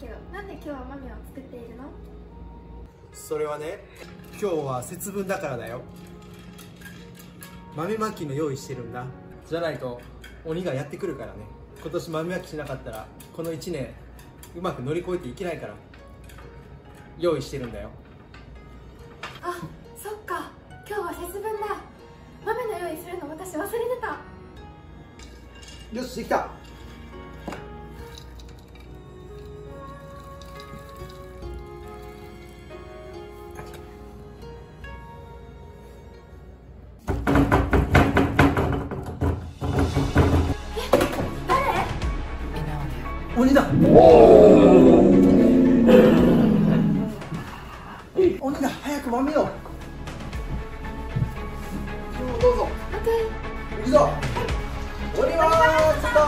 けど、なんで今日は豆を作っているの？それはね、今日は節分だからだよ。豆まきの用意してるんだ。じゃないと鬼がやってくるからね。今年豆まきしなかったらこの1年うまく乗り越えていけないから用意してるんだよ。あ、そっか、今日は節分だ。豆の用意するの私忘れてた。よし、できた。鬼だ。鬼だ、早く豆を。どうぞ。行くぞ。鬼はちょっと。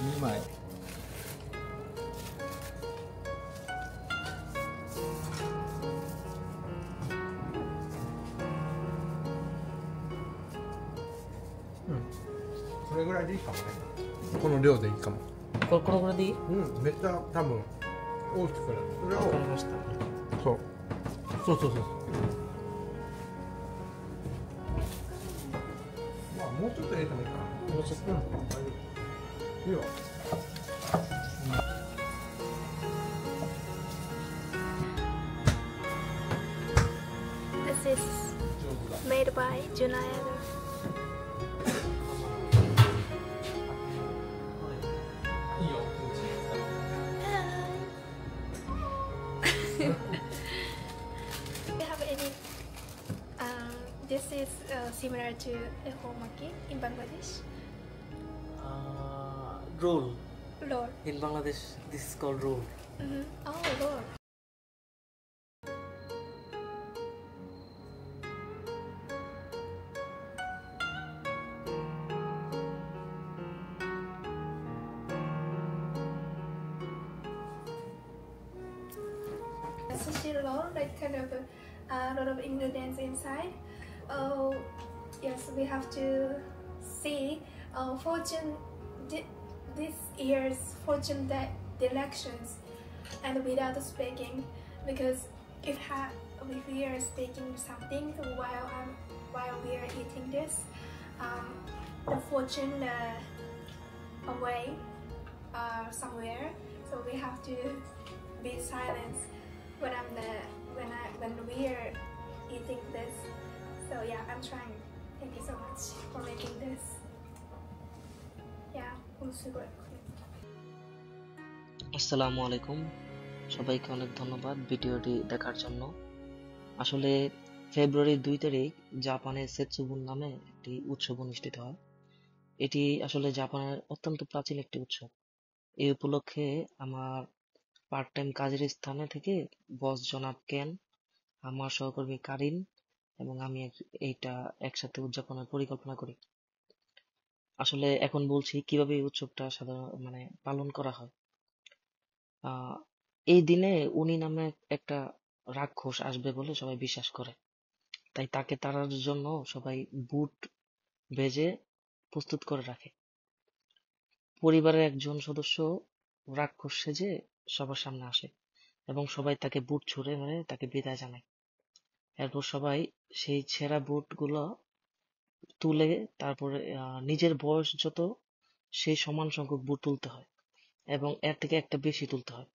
2枚。それぐらいでいいかもね。この量でいいかも。このぐらいでいい？うん、めっちゃ多分大きくなる。それをわかりました。そうそう。まあもうちょっと入れてもいいかな。もうちょっと。いいよ。This is made by Junaido. Do you have any? This is similar to ehomaki in Bangladesh. Roll. Roll. In Bangladesh, this is called roll. Oh, roll. Sushi roll, like kind of a lot of ingredients inside. Oh, yes, we have to see fortune this year's fortune directions, and without speaking, because if we are speaking something while we are eating this, the fortune away somewhere. So we have to be silent when we are eating this. So yeah, I'm trying. Thank you so much for making this. Yeah, super. আসসালামু আলাইকুম, সবাইকে অনেক ধন্যবাদ ভিডিওটি দেখার জন্য। আসলে ফেব্রুয়ারির 2 তারিখ জাপানে সেতসুবুন নামে একটি উৎসব অনুষ্ঠিত হয়। এটি আসলে জাপানের অত্যন্ত প্রাচীন একটি উৎসব। এই উপলক্ষে আমার পার্ট টাইম কাজের স্থানে থেকে বস জনাব কেন, আমার সহকর্মী কারিন এবং আমি এইটা একসাথে উদযাপনের পরিকল্পনা করি। আসলে এখন বলছি কিভাবে এই উৎসবটা সাধারণ পালন করা হয়। এই দিনে উনি নামে একটা রাক্ষস আসবে বলে সবাই বিশ্বাস করে, তাই তাকে তাড়ার জন্য সবাই বুট ভেজে প্রস্তুত করে রাখে। পরিবারের একজন সদস্য রাক্ষস সেজে সবার সামনে আসে এবং সবাই তাকে বুট ছুঁড়ে মেরে তাকে বিদায় জানায়। এরপর সবাই সেই ছেঁড়া বুট গুলো তুলে তারপরে নিজের বয়স যত সেই সমান সংখ্যক বুট তুলতে হয় এবং এর থেকে একটা বেশি তুলতে হয়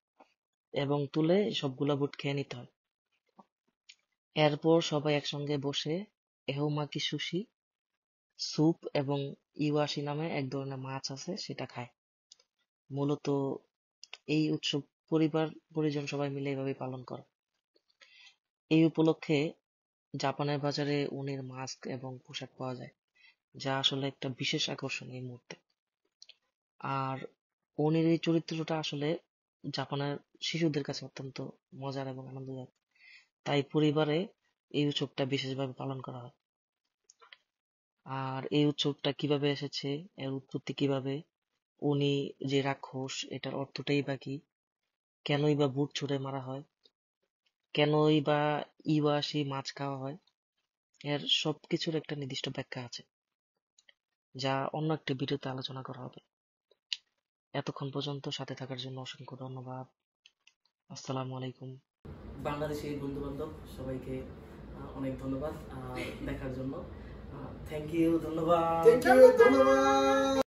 এবং তুলে সবগুলা বুট খেয়ে নিতে হয়। এরপর সবাই একসঙ্গে বসে এহোমাকি সুশি, স্যুপ এবং ইওয়াশি নামে এক ধরনের মাছ আছে সেটা খায়। মূলত এই উৎসব পরিবার পরিজন সবাই মিলে এভাবে পালন করে। এই উপলক্ষে জাপানের বাজারে উনির মাস্ক এবং পোশাক পাওয়া যায়, যা আসলে একটা বিশেষ আকর্ষণ এই মুহূর্তে। আর উনির এই চরিত্রটা আসলে জাপানের শিশুদের কাছে অত্যন্ত মজার এবং আনন্দদায়ক, তাই পরিবারে এই উৎসবটা বিশেষভাবে পালন করা হয়। আর এই উৎসবটা কিভাবে এসেছে, এর উৎপত্তি কিভাবে, উনি যে রাক্ষস এটার অর্থটাই বা কি, কেনই বা বুট ছুঁড়ে মারা হয়, কেনই বা ইওয়াসি মাছ খাওয়া হয়, এর সবকিছুর একটা নির্দিষ্ট ব্যাখ্যা আছে, যা অন্য একটা ভিডিওতে আলোচনা করা হবে। এতক্ষণ পর্যন্ত সাথে থাকার জন্য অসংখ্য ধন্যবাদ। আসসালামু আলাইকুম। বাংলাদেশি বন্ধু বান্ধব সবাইকে অনেক ধন্যবাদ দেখার জন্য। থ্যাংক ইউ, ধন্যবাদ। থ্যাংক ইউ, ধন্যবাদ।